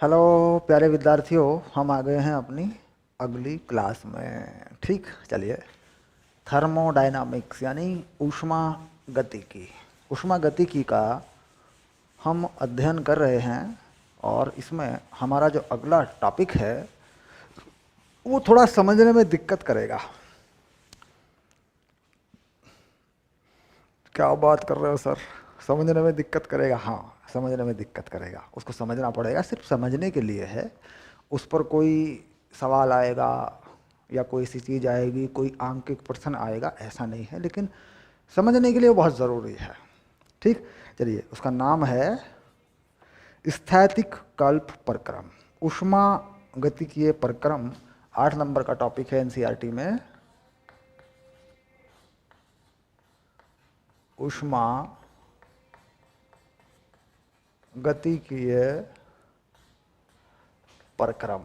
Hello प्यारे विद्यार्थियों, हम आ गए हैं अपनी अगली क्लास में। ठीक, चलिए। थर्मोडायनामिक्स यानी ऊष्मा गतिकी। ऊष्मा गतिकी का हम अध्ययन कर रहे हैं और इसमें हमारा जो अगला टॉपिक है वो थोड़ा समझने में दिक्कत करेगा। क्या बात कर रहे हो सर? समझने में दिक्कत करेगा? हाँ, समझने में दिक्कत करेगा। उसको समझना पड़ेगा, सिर्फ समझने के लिए है। उस पर कोई सवाल आएगा या कोई सी चीज़ आएगी, कोई आंकिक प्रश्न आएगा, ऐसा नहीं है, लेकिन समझने के लिए बहुत ज़रूरी है। ठीक, चलिए। उसका नाम है स्थैतिक कल्प प्रक्रम, ऊष्मा गतिकीय प्रक्रम। 8 नंबर का टॉपिक है एनसीईआरटी में। ऊष्मा गतिकीय प्रक्रम।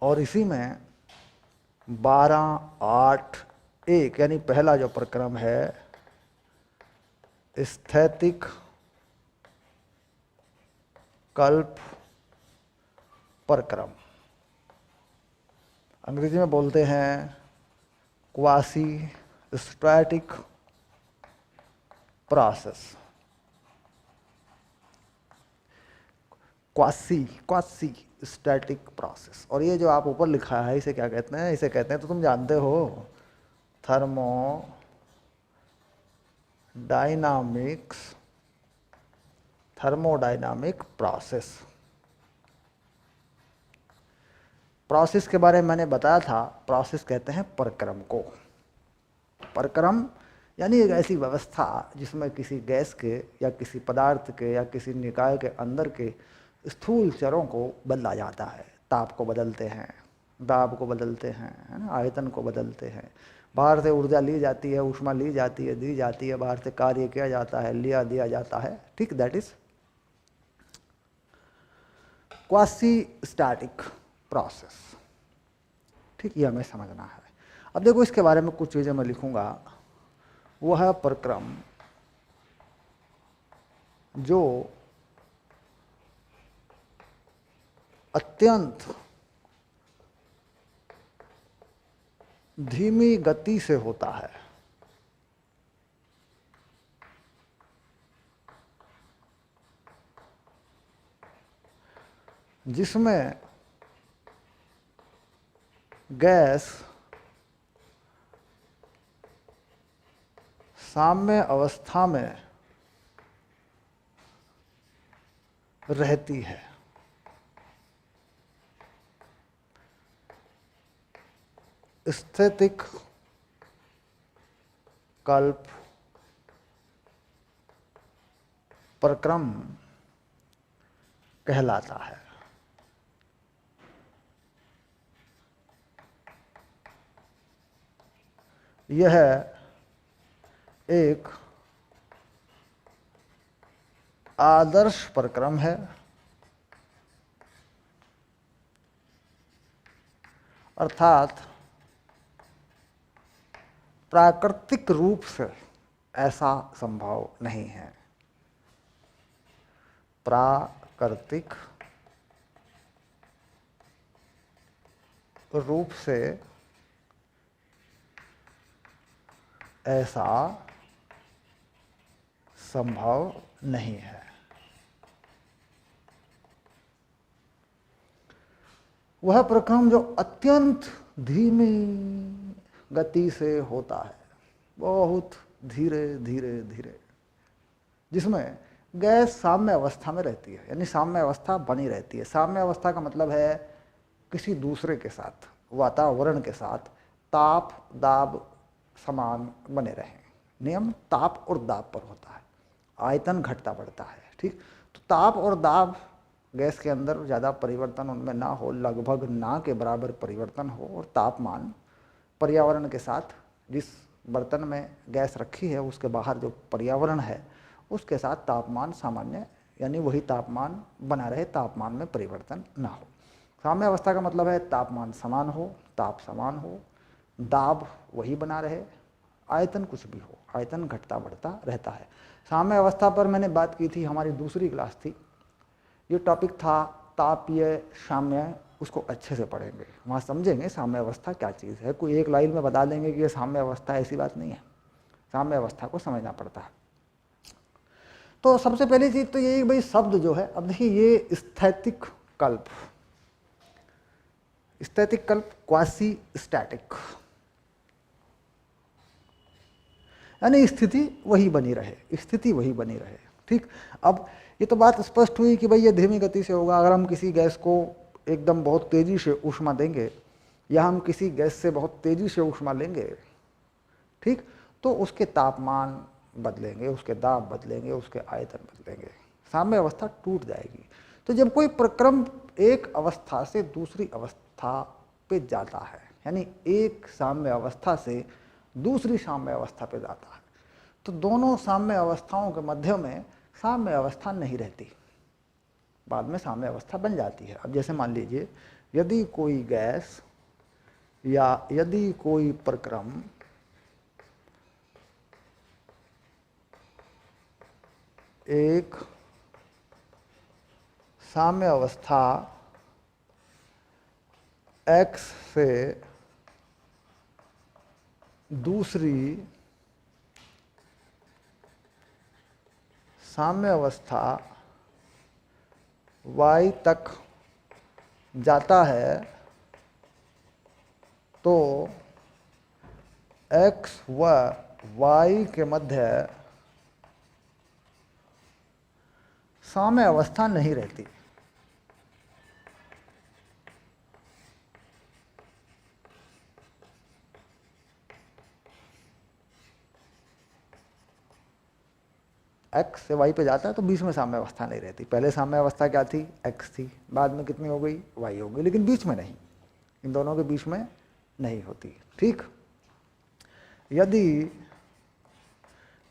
और इसी में 12.8.1 यानी पहला जो प्रक्रम है स्थैतिक कल्प प्रक्रम, अंग्रेजी में बोलते हैं quasi static process. Quasi quasi static process. और ये जो आप ऊपर लिखा है इसे क्या कहते हैं? इसे कहते हैं, तो तुम जानते हो, thermo dynamics, thermodynamic process. Process के बारे में मैंने बताया था, प्रोसेस कहते हैं प्रक्रम को। प्रक्रम यानी एक ऐसी व्यवस्था जिसमें किसी गैस के या किसी पदार्थ के या किसी निकाय के अंदर के स्थूल चरों को बदला जाता है। ताप को बदलते हैं, दाब को बदलते हैं, है ना, आयतन को बदलते हैं। बाहर से ऊर्जा ली जाती है, ऊष्मा ली जाती है, दी जाती है, बाहर से कार्य किया जाता है, लिया दिया जाता है। ठीक, that is quasi static process. ठीक, ये हमें समझना है। अब देखो, इसके बारे में कुछ चीज़ें मैं लिखूंगा। वह प्रक्रम जो अत्यंत धीमी गति से होता है, जिसमें गैस साम्य अवस्था में रहती है। स्थैतिक कल्प प्रक्रम कहलाता है। यह एक आदर्श प्रक्रम है, अर्थात प्राकृतिक रूप से ऐसा संभव नहीं है। प्राकृतिक रूप से ऐसा संभव नहीं है। वह प्रक्रम जो अत्यंत धीमी गति से होता है, बहुत धीरे धीरे धीरे, जिसमें गैस साम्य अवस्था में रहती है, यानी साम्य अवस्था बनी रहती है। साम्य अवस्था का मतलब है किसी दूसरे के साथ, वातावरण के साथ ताप दाब समान बने रहें। नियम ताप और दाब पर होता है, आयतन घटता बढ़ता है। ठीक, तो ताप और दाब गैस के अंदर ज़्यादा परिवर्तन उनमें ना हो, लगभग ना के बराबर परिवर्तन हो, और तापमान पर्यावरण के साथ, जिस बर्तन में गैस रखी है उसके बाहर जो पर्यावरण है उसके साथ तापमान सामान्य यानी वही तापमान बना रहे, तापमान में परिवर्तन ना हो। साम्य अवस्था का मतलब है तापमान समान हो, ताप समान हो, दाब वही बना रहे, आयतन कुछ भी हो, आयतन घटता बढ़ता रहता है। साम्य अवस्था पर मैंने बात की थी, हमारी दूसरी क्लास थी, ये टॉपिक था तापीय साम्य, उसको अच्छे से पढ़ेंगे, वहाँ समझेंगे साम्य अवस्था क्या चीज़ है। कोई एक लाइन में बता देंगे कि ये साम्य अवस्था, ऐसी बात नहीं है, साम्य अवस्था को समझना पड़ता है। तो सबसे पहली चीज़ तो यही भाई शब्द जो है, अब देखिए ये स्थैतिक कल्प, स्थैतिक कल्प क्वासी स्टैटिक, यानी स्थिति वही बनी रहे, स्थिति वही बनी रहे। ठीक, अब ये तो बात स्पष्ट हुई कि भाई ये धीमी गति से होगा। अगर हम किसी गैस को एकदम बहुत तेजी से ऊष्मा देंगे या हम किसी गैस से बहुत तेजी से ऊष्मा लेंगे, ठीक, तो उसके तापमान बदलेंगे, उसके दाब बदलेंगे, उसके आयतन बदलेंगे, साम्य अवस्था टूट जाएगी। तो जब कोई प्रक्रम एक अवस्था से दूसरी अवस्था पे जाता है, यानी एक साम्य अवस्था से दूसरी साम्य अवस्था पे जाता है, तो दोनों साम्य अवस्थाओं के मध्य में साम्य अवस्था नहीं रहती, बाद में साम्य अवस्था बन जाती है। अब जैसे मान लीजिए यदि कोई गैस या यदि कोई प्रक्रम एक साम्य अवस्था x से दूसरी साम्य अवस्था y तक जाता है, तो x व y के मध्य साम्य अवस्था नहीं रहती। x से y पे जाता है तो बीच में साम्य अवस्था नहीं रहती। पहले साम्य अवस्था क्या थी? x थी, बाद में कितनी हो गई? y हो गई, लेकिन बीच में नहीं, इन दोनों के बीच में नहीं होती। ठीक, यदि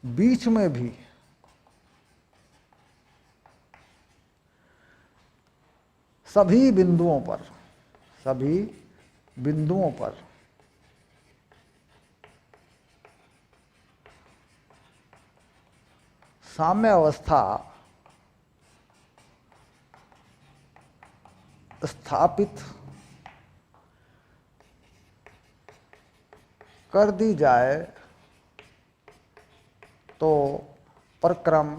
बीच में भी सभी बिंदुओं पर साम्य अवस्था स्थापित कर दी जाए तो प्रक्रम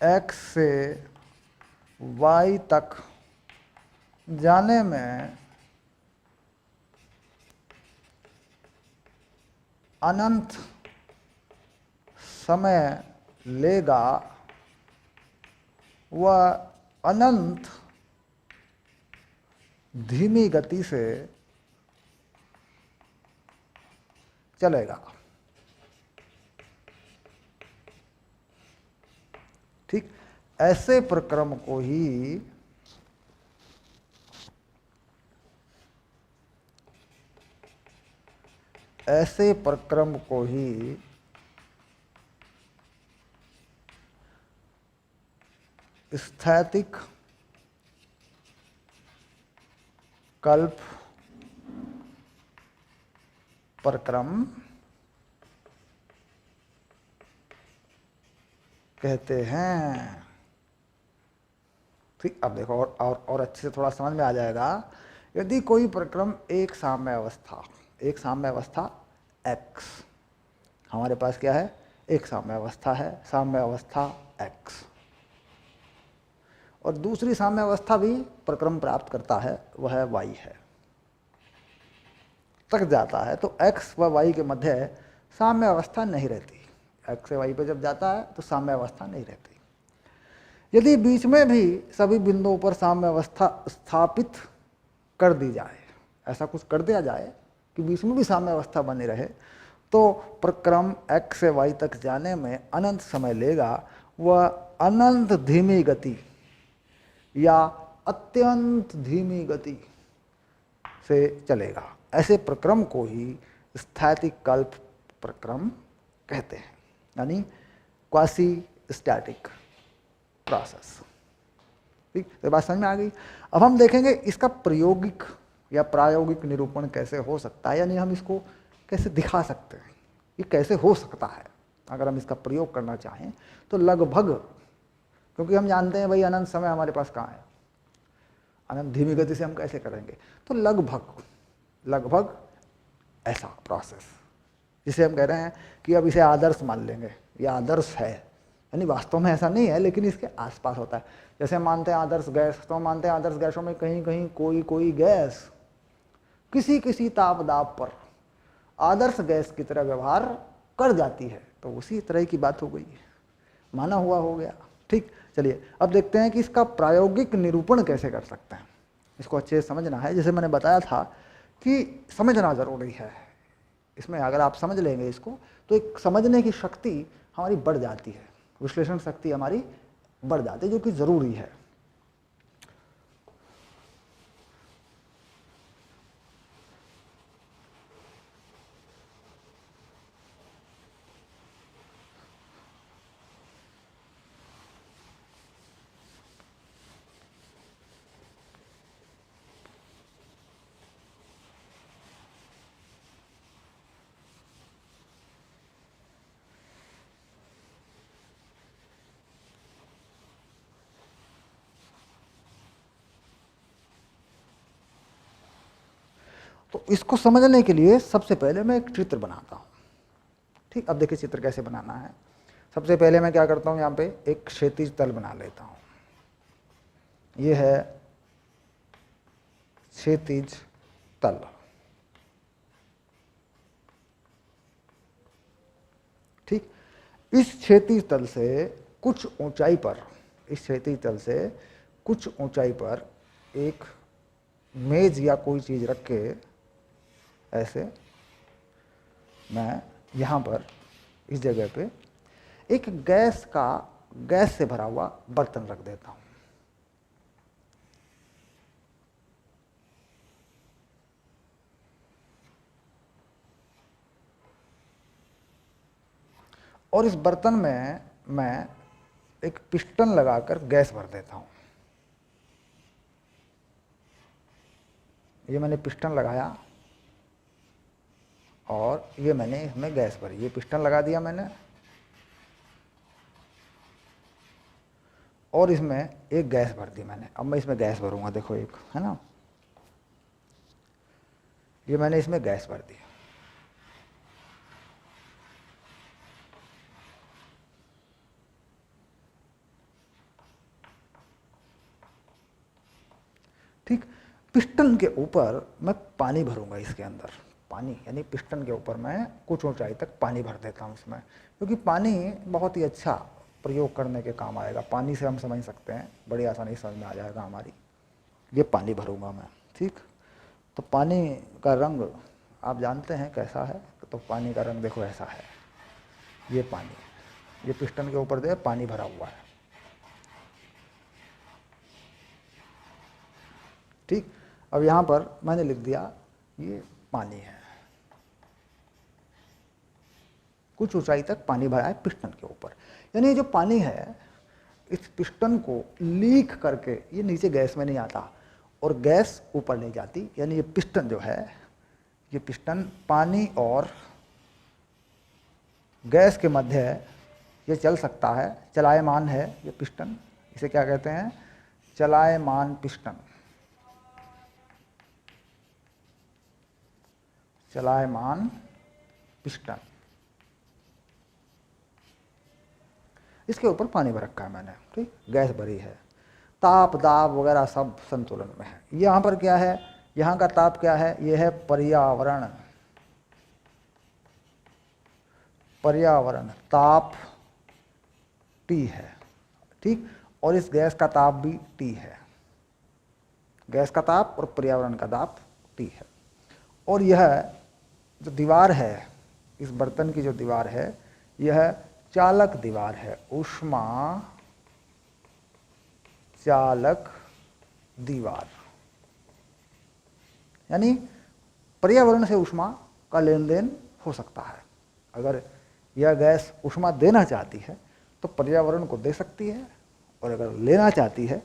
x से y तक जाने में अनंत समय लेगा व अनंत धीमी गति से चलेगा। ठीक, ऐसे प्रक्रम को ही स्थैतिक कल्प प्रक्रम कहते हैं। ठीक, अब देखो और अच्छे से थोड़ा समझ में आ जाएगा। यदि कोई प्रक्रम एक साम्य अवस्था x, हमारे पास क्या है? एक साम्य अवस्था है, साम्य अवस्था x, और दूसरी साम्य अवस्था भी प्रक्रम प्राप्त करता है, वह y है, तक जाता है, तो x व y के मध्य साम्य अवस्था नहीं रहती। x से y पे जब जाता है तो साम्य अवस्था नहीं रहती। यदि बीच में भी सभी बिंदुओं पर साम्य अवस्था स्थापित कर दी जाए, ऐसा कुछ कर दिया जाए कि बीच में भी साम्य अवस्था बनी रहे, तो प्रक्रम x से y तक जाने में अनंत समय लेगा, वह अनंत धीमी गति या अत्यंत धीमी गति से चलेगा। ऐसे प्रक्रम को ही स्थैतिक कल्प प्रक्रम कहते हैं, यानी क्वासी स्टैटिक प्रोसेस। ठीक, तो बात समझ में आ गई। अब हम देखेंगे इसका प्रायोगिक या प्रायोगिक निरूपण कैसे हो सकता है, यानी हम इसको कैसे दिखा सकते हैं, ये कैसे हो सकता है। अगर हम इसका प्रयोग करना चाहें तो लगभग, क्योंकि हम जानते हैं भाई अनंत समय हमारे पास कहाँ है, अनंत धीमी गति से हम कैसे करेंगे। तो लगभग ऐसा प्रोसेस, जिसे हम कह रहे हैं कि अब इसे आदर्श मान लेंगे, ये आदर्श है, यानी वास्तव में ऐसा नहीं है लेकिन इसके आसपास होता है। जैसे हम मानते हैं आदर्श गैस, तो हम मानते हैं आदर्श गैसों में कहीं कहीं कोई गैस किसी ताप दाब पर आदर्श गैस की तरह व्यवहार कर जाती है, तो उसी तरह की बात हो गई, माना हुआ हो गया। ठीक, चलिए अब देखते हैं कि इसका प्रायोगिक निरूपण कैसे कर सकते हैं। इसको अच्छे से समझना है, जैसे मैंने बताया था कि समझना जरूरी है। इसमें अगर आप समझ लेंगे इसको, तो एक समझने की शक्ति हमारी बढ़ जाती है, विश्लेषण शक्ति हमारी बढ़ जाती है, जो कि जरूरी है। तो इसको समझने के लिए सबसे पहले मैं एक चित्र बनाता हूँ। ठीक, अब देखिए चित्र कैसे बनाना है। सबसे पहले मैं क्या करता हूँ, यहाँ पे एक क्षैतिज तल बना लेता हूँ। ये है क्षैतिज तल। ठीक, इस क्षैतिज तल से कुछ ऊंचाई पर, इस क्षैतिज तल से कुछ ऊंचाई पर एक मेज या कोई चीज रख के ऐसे मैं यहाँ पर इस जगह पे एक गैस से भरा हुआ बर्तन रख देता हूँ। और इस बर्तन में मैं एक पिस्टन लगाकर गैस भर देता हूँ। ये मैंने पिस्टन लगाया और ये मैंने इसमें गैस भरी, ये पिस्टन लगा दिया मैंने, और इसमें एक गैस भर दी मैंने। अब मैं इसमें गैस भरूंगा, देखो एक है ना, ये मैंने इसमें गैस भर दी। ठीक, पिस्टन के ऊपर मैं पानी भरूंगा, इसके अंदर पानी, यानी पिस्टन के ऊपर मैं कुछ ऊंचाई तक पानी भर देता हूँ इसमें, क्योंकि पानी बहुत ही अच्छा प्रयोग करने के काम आएगा। पानी से हम समझ सकते हैं, बड़ी आसानी से समझ में आ जाएगा हमारी। ये पानी भरूंगा मैं। ठीक, तो पानी का रंग आप जानते हैं कैसा है, तो पानी का रंग देखो ऐसा है। ये पानी, ये पिस्टन के ऊपर दे पानी भरा हुआ है। ठीक, अब यहाँ पर मैंने लिख दिया ये पानी है, कुछ ऊंचाई तक पानी भरा है पिस्टन के ऊपर। यानी जो पानी है इस पिस्टन को लीक करके ये नीचे गैस में नहीं आता और गैस ऊपर नहीं जाती, यानी ये पिस्टन जो है, ये पिस्टन पानी और गैस के मध्य ये चल सकता है, चलायमान है ये पिस्टन। इसे क्या कहते हैं, चलायमान पिस्टन, चलायमान पिस्टन। इसके ऊपर पानी भर रखा है मैंने। ठीक, गैस भरी है, ताप दाब वगैरह सब संतुलन में है। यहाँ पर क्या है, यहाँ का ताप क्या है, ये है पर्यावरण, पर्यावरण ताप T है। ठीक, और इस गैस का ताप भी T है, गैस का ताप और पर्यावरण का ताप T है। और यह जो दीवार है, इस बर्तन की जो दीवार है, यह चालक दीवार है, ऊष्मा चालक दीवार। यानी पर्यावरण से ऊष्मा का लेन देन हो सकता है। अगर यह गैस ऊष्मा देना चाहती है तो पर्यावरण को दे सकती है, और अगर लेना चाहती है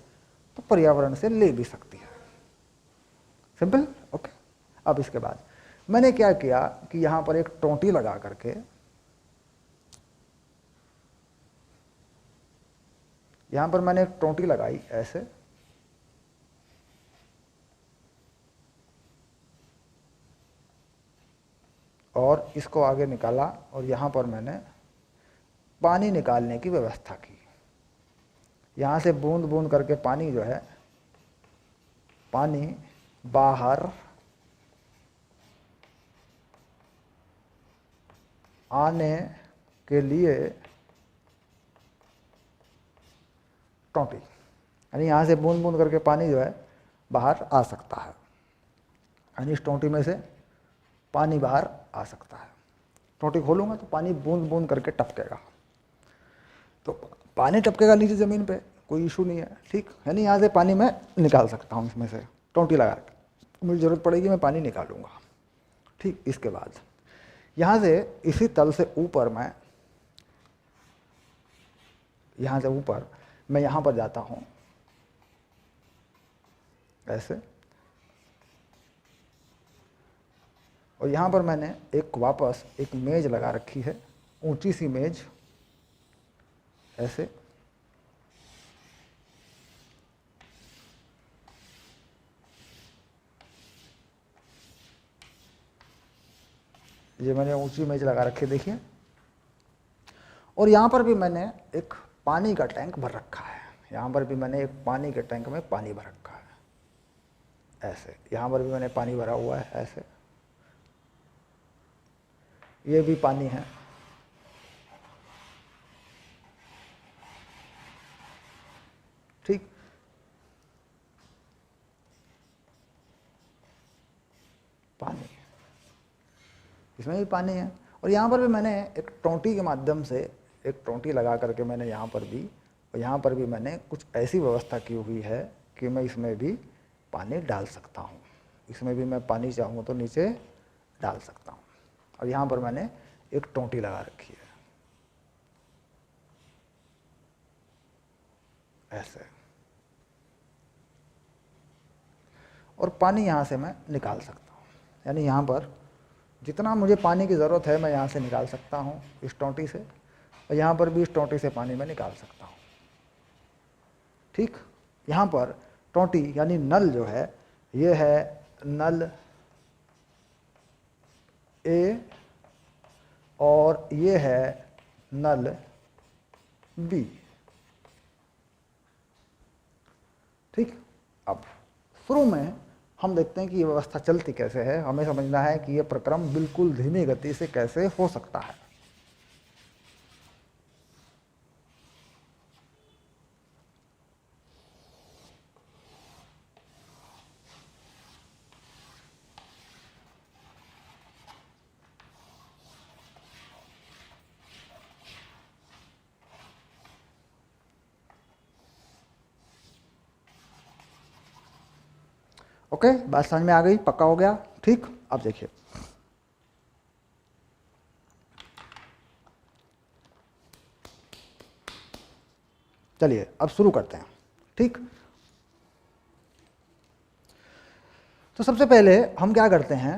तो पर्यावरण से ले भी सकती है। Simple, okay. अब इसके बाद मैंने क्या किया कि यहाँ पर एक टोंटी लगा करके यहाँ पर मैंने एक टोंटी लगाई ऐसे, और इसको आगे निकाला, और यहाँ पर मैंने पानी निकालने की व्यवस्था की। यहाँ से बूंद बूंद करके पानी जो है, पानी बाहर आने के लिए टोंटी, यानी यहाँ से बूंद बूंद करके पानी जो है बाहर आ सकता है, यानी इस टोंटी में से पानी बाहर आ सकता है। टोंटी खोलूँगा तो पानी बूंद बूंद करके टपकेगा, तो पानी टपकेगा नीचे ज़मीन पे, कोई इशू नहीं है, ठीक। यानी यहाँ से पानी मैं निकाल सकता हूँ, इसमें से टोंटी लगा के मुझे ज़रूरत पड़ेगी मैं पानी निकालूंगा, ठीक। इसके बाद यहाँ से इसी तल से ऊपर मैं, यहाँ से ऊपर मैं यहाँ पर जाता हूँ ऐसे, और यहाँ पर मैंने एक वापस एक मेज लगा रखी है, ऊंची सी मेज ऐसे, ये मैंने ऊंची मेज लगा रखी है, देखिए। और यहाँ पर भी मैंने एक पानी का टैंक भर रखा है, यहाँ पर भी मैंने एक पानी के टैंक में पानी भर रखा है ऐसे, यहाँ पर भी मैंने पानी भरा हुआ है ऐसे, ये भी पानी है, ठीक। पानी, इसमें भी पानी है। और यहाँ पर भी मैंने एक टोंटी के माध्यम से, एक टोंटी लगा करके मैंने यहाँ पर भी, और यहाँ पर भी मैंने कुछ ऐसी व्यवस्था की हुई है कि मैं इसमें भी पानी डाल सकता हूँ, इसमें भी मैं पानी चाहूँ तो नीचे डाल सकता हूँ। और यहाँ पर मैंने एक टोंटी लगा रखी है ऐसे, और पानी यहाँ से मैं निकाल सकता हूँ, यानी यहाँ पर जितना मुझे पानी की ज़रूरत है मैं यहाँ से निकाल सकता हूँ इस टोंटी से, और यहाँ पर भी इस टोंटी से पानी मैं निकाल सकता हूँ, ठीक। यहाँ पर टोंटी यानी नल जो है, ये है नल ए, और ये है नल बी, ठीक। अब शुरू में हम देखते हैं कि ये व्यवस्था चलती कैसे है, हमें समझना है कि ये प्रक्रम बिल्कुल धीमी गति से कैसे हो सकता है। ओके, बात समझ में आ गई, पक्का हो गया, ठीक। अब देखिए, चलिए अब शुरू करते हैं, ठीक। तो सबसे पहले हम क्या करते हैं,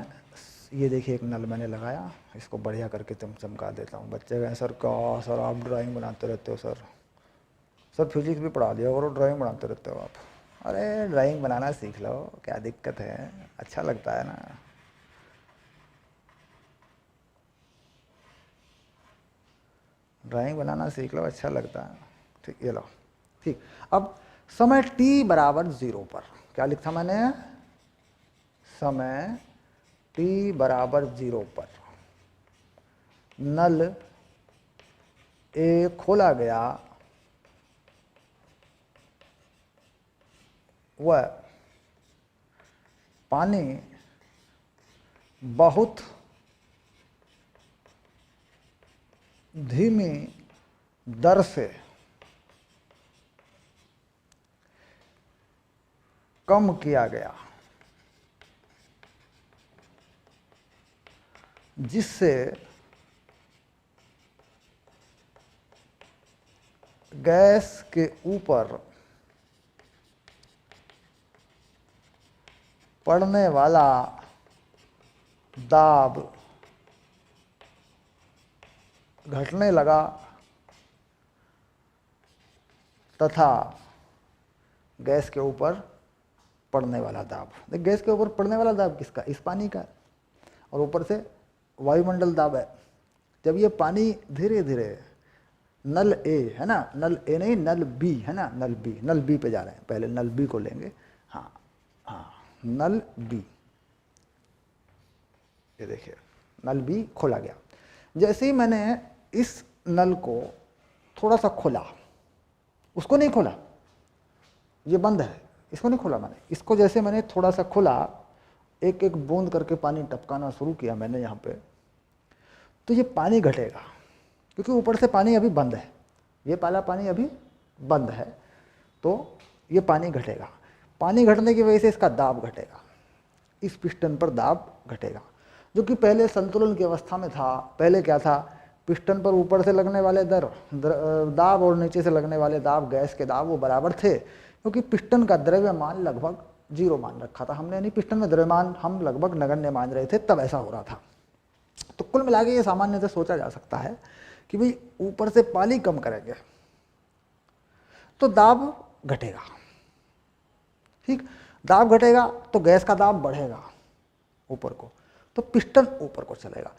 ये देखिए एक नल मैंने लगाया, इसको बढ़िया करके चमका देता हूँ। बच्चे कहें सर क्या सर आप ड्राइंग बनाते रहते हो, सर फिजिक्स भी पढ़ा दिया और ड्राइंग बनाते रहते हो आप। अरे ड्राइंग बनाना सीख लो, क्या दिक्कत है, अच्छा लगता है ना। ड्राइंग बनाना सीख लो, अच्छा लगता है, ठीक। ये लो, ठीक। अब समय t बराबर 0 पर क्या लिखा मैंने, समय t बराबर 0 पर नल ए खोला गया, वह पानी बहुत धीमी दर से कम किया गया, जिससे गैस के ऊपर पड़ने वाला दाब घटने लगा तथा गैस के ऊपर पड़ने वाला दाब। देख, गैस के ऊपर पड़ने वाला दाब किसका? इस पानी का। और ऊपर से वायुमंडल दाब है। जब ये पानी धीरे धीरे नल ए है ना, नल ए नहीं, नल बी है ना, नल बी पे जा रहे हैं। पहले नल बी को लेंगे। हाँ हाँ, नल बी, ये देखिए नल बी खोला गया। जैसे ही मैंने इस नल को थोड़ा सा खोला, उसको नहीं खोला, ये बंद है, इसको नहीं खोला मैंने, इसको जैसे मैंने थोड़ा सा खोला, एक एक बूंद करके पानी टपकाना शुरू किया मैंने यहाँ पे, तो ये पानी घटेगा, क्योंकि ऊपर से पानी अभी बंद है, ये पहला पानी अभी बंद है, तो ये पानी घटेगा। पानी घटने की वजह से इसका दाब घटेगा, इस पिस्टन पर दाब घटेगा, जो कि पहले संतुलन की अवस्था में था। पहले क्या था? पिस्टन पर ऊपर से लगने वाले दाब और नीचे से लगने वाले दाब, गैस के दाब, वो बराबर थे, क्योंकि पिस्टन का द्रव्यमान लगभग 0 मान रखा था हमने, यानी पिस्टन में द्रव्यमान हम लगभग नगण्य मान रहे थे, तब ऐसा हो रहा था। तो कुल मिला के ये सामान्य से सोचा जा सकता है कि भाई ऊपर से पानी कम करेंगे तो दाब घटेगा। ठीक, दाब घटेगा तो गैस का दाब बढ़ेगा ऊपर को, तो पिस्टन ऊपर को चलेगा।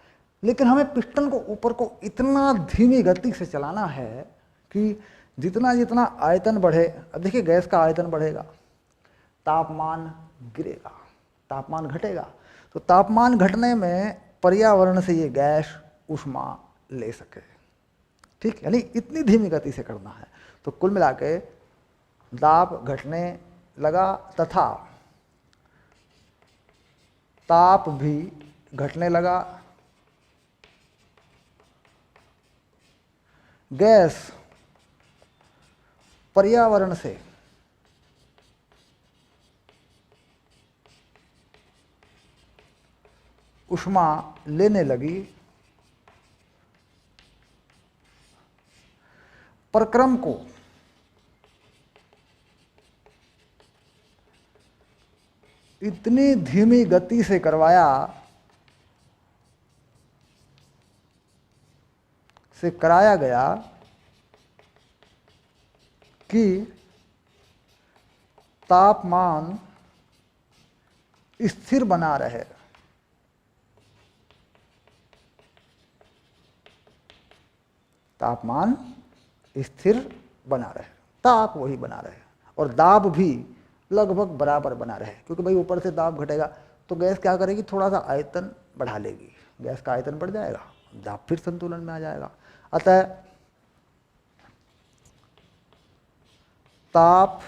लेकिन हमें पिस्टन को ऊपर को इतना धीमी गति से चलाना है कि जितना जितना आयतन बढ़े, अब देखिए गैस का आयतन बढ़ेगा, तापमान गिरेगा, तापमान घटेगा, तो तापमान घटने में पर्यावरण से ये गैस ऊष्मा ले सके। ठीक, यानी इतनी धीमी गति से करना है। तो कुल मिला के दाब घटने लगा तथा ताप भी घटने लगा। गैस पर्यावरण से ऊष्मा लेने लगी। प्रक्रम को इतनी धीमी गति से कराया गया कि तापमान स्थिर बना रहे। तापमान स्थिर बना रहे, ताप वही बना रहे, और दाब भी लगभग बराबर बना रहे, क्योंकि भाई ऊपर से दाब घटेगा तो गैस क्या करेगी? थोड़ा सा आयतन बढ़ा लेगी, गैस का आयतन बढ़ जाएगा, दाब फिर संतुलन में आ जाएगा। अतः ताप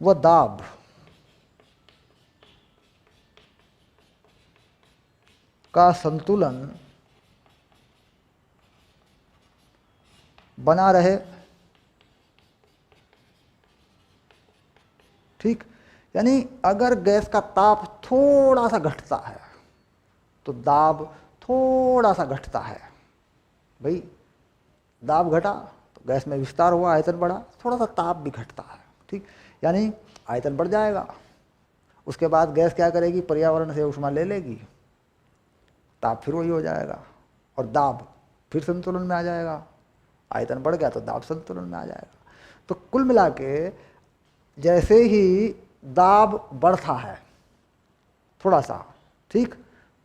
व दाब का संतुलन बना रहे। ठीक, यानी अगर गैस का ताप थोड़ा सा घटता है तो दाब थोड़ा सा घटता है। भाई दाब घटा तो गैस में विस्तार हुआ, आयतन बढ़ा, थोड़ा सा ताप भी घटता है। ठीक, यानी आयतन बढ़ जाएगा, उसके बाद गैस क्या करेगी? पर्यावरण से ऊष्मा ले लेगी, ताप फिर वही हो जाएगा, और दाब फिर संतुलन में आ जाएगा। आयतन बढ़ गया तो दाब संतुलन में आ जाएगा। तो कुल मिला के जैसे ही दाब बढ़ता है थोड़ा सा, ठीक,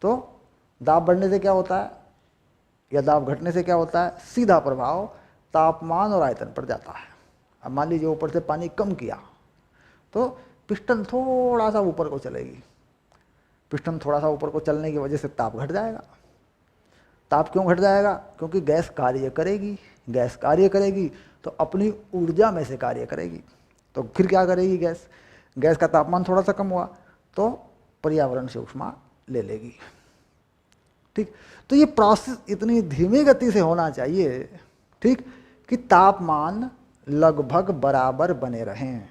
तो दाब बढ़ने से क्या होता है या दाब घटने से क्या होता है? सीधा प्रभाव तापमान और आयतन पर जाता है। अब मान लीजिए ऊपर से पानी कम किया तो पिस्टन थोड़ा सा ऊपर को चलेगी, पिस्टन थोड़ा सा ऊपर को चलने की वजह से ताप घट जाएगा। ताप क्यों घट जाएगा? क्योंकि गैस कार्य करेगी, गैस कार्य करेगी तो अपनी ऊर्जा में से कार्य करेगी, तो फिर क्या करेगी गैस? गैस का तापमान थोड़ा सा कम हुआ तो पर्यावरण से ऊष्मा ले लेगी। ठीक, तो ये प्रोसेस इतनी धीमी गति से होना चाहिए, ठीक, कि तापमान लगभग बराबर बने रहें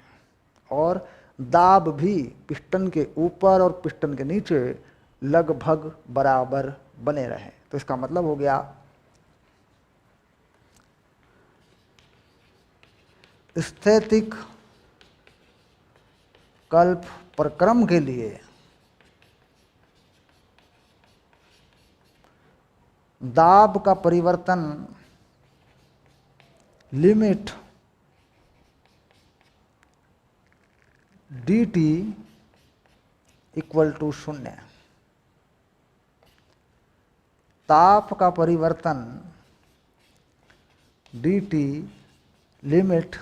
और दाब भी पिस्टन के ऊपर और पिस्टन के नीचे लगभग बराबर बने रहें। तो इसका मतलब हो गया स्थैतिक कल्प प्रक्रम के लिए दाब का परिवर्तन लिमिट dt इक्वल टू 0, ताप का परिवर्तन dt लिमिट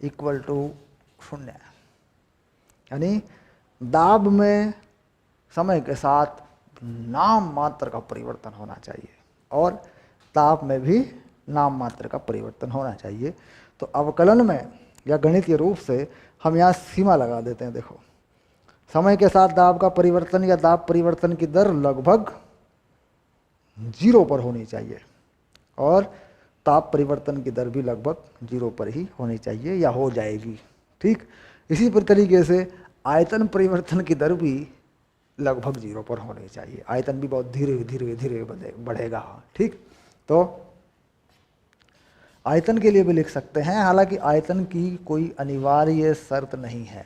इक्वल टू 0, यानी दाब में समय के साथ नाम मात्र का परिवर्तन होना चाहिए और ताप में भी नाम मात्र का परिवर्तन होना चाहिए। तो अवकलन में या गणितीय रूप से हम यहाँ सीमा लगा देते हैं। देखो, समय के साथ दाब का परिवर्तन या दाब परिवर्तन की दर लगभग 0 पर होनी चाहिए और ताप परिवर्तन की दर भी लगभग 0 पर ही होनी चाहिए या हो जाएगी। ठीक, इसी तरीके से आयतन परिवर्तन की दर भी लगभग 0 पर होनी चाहिए। आयतन भी बहुत धीरे धीरे धीरे बढ़ेगा। ठीक, तो आयतन के लिए भी लिख सकते हैं, हालांकि आयतन की कोई अनिवार्य शर्त नहीं है।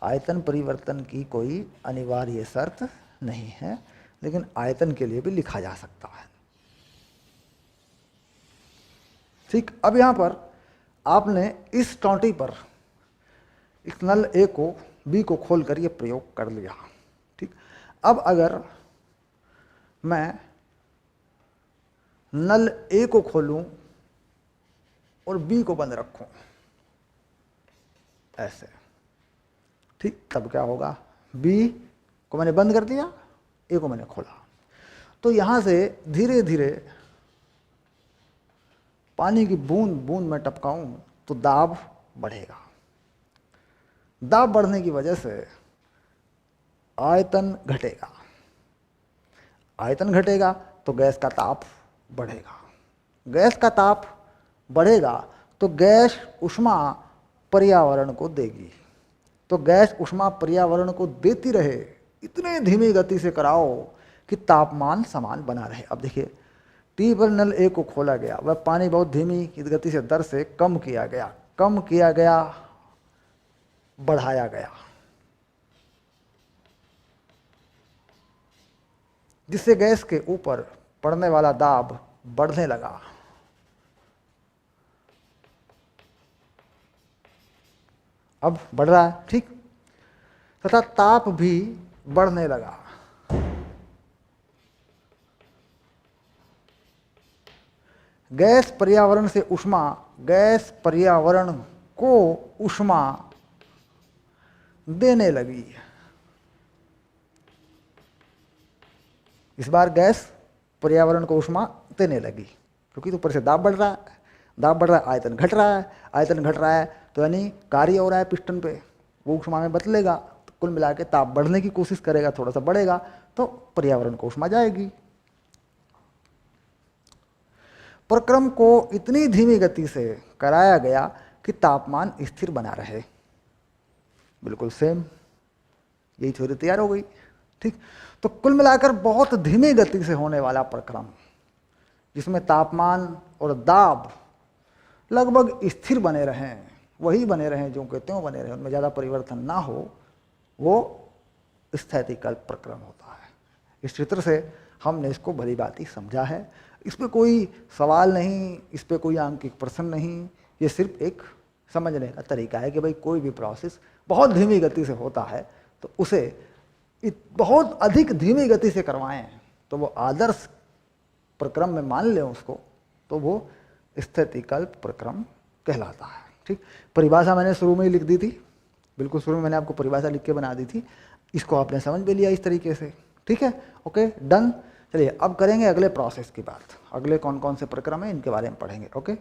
आयतन परिवर्तन की कोई अनिवार्य शर्त नहीं है, लेकिन आयतन के लिए भी लिखा जा सकता है। ठीक, अब यहाँ पर आपने इस टोंटी पर इस नल ए को बी को खोलकर ये प्रयोग कर लिया। ठीक, अब अगर मैं नल ए को खोलूं और बी को बंद रखूं ऐसे, ठीक, तब क्या होगा? बी को मैंने बंद कर दिया, ए को मैंने खोला, तो यहां से धीरे धीरे पानी की बूंद बूंद में टपकाऊं तो दाब बढ़ेगा। दाब बढ़ने की वजह से आयतन घटेगा। आयतन घटेगा तो गैस का ताप बढ़ेगा। गैस का ताप बढ़ेगा तो गैस ऊष्मा पर्यावरण को देगी। तो गैस ऊष्मा पर्यावरण को देती रहे, इतने धीमी गति से कराओ कि तापमान समान बना रहे। अब देखिए, टी पर नल ए को खोला गया, वह पानी बहुत धीमी गति से दर से कम किया गया, बढ़ाया गया, जिससे गैस के ऊपर पड़ने वाला दाब बढ़ने लगा। अब बढ़ रहा है, ठीक, तथा ताप भी बढ़ने लगा। गैस पर्यावरण से ऊष्मा, गैस पर्यावरण को ऊष्मा देने लगी। इस बार गैस पर्यावरण को ऊष्मा देने लगी, क्योंकि ऊपर से दाब बढ़ रहा है, आयतन घट रहा है, तो यानी कार्य हो रहा है पिस्टन पे, वो ऊष्मा में बदलेगा, तो कुल मिला के ताप बढ़ने की कोशिश करेगा, थोड़ा सा बढ़ेगा तो पर्यावरण को ऊष्मा जाएगी। प्रक्रम को इतनी धीमी गति से कराया गया कि तापमान स्थिर बना रहे। बिल्कुल सेम, यही थ्योरी तैयार हो गई। ठीक, तो कुल मिलाकर बहुत धीमी गति से होने वाला प्रक्रम, जिसमें तापमान और दाब लगभग स्थिर बने रहें, वही बने रहें जो के त्यों बने रहें, उनमें ज़्यादा परिवर्तन ना हो, वो स्थैतिकल्प प्रक्रम होता है। इस चित्र से हमने इसको भली भांति समझा है। इस पर कोई सवाल नहीं, इस पर कोई आंकिक प्रश्न नहीं, ये सिर्फ एक समझने का तरीका है कि भाई कोई भी प्रोसेस बहुत धीमी गति से होता है तो उसे बहुत अधिक धीमी गति से करवाएं तो वो आदर्श प्रक्रम में मान लें उसको, तो वो स्थैतिकल्प प्रक्रम कहलाता है। ठीक, परिभाषा मैंने शुरू में ही लिख दी थी, बिल्कुल शुरू में मैंने आपको परिभाषा लिख के बना दी थी, इसको आपने समझ भी लिया इस तरीके से। ठीक है, ओके, डन। चलिए अब करेंगे अगले प्रोसेस की बात, अगले कौन कौन से प्रक्रम है इनके बारे में पढ़ेंगे। ओके।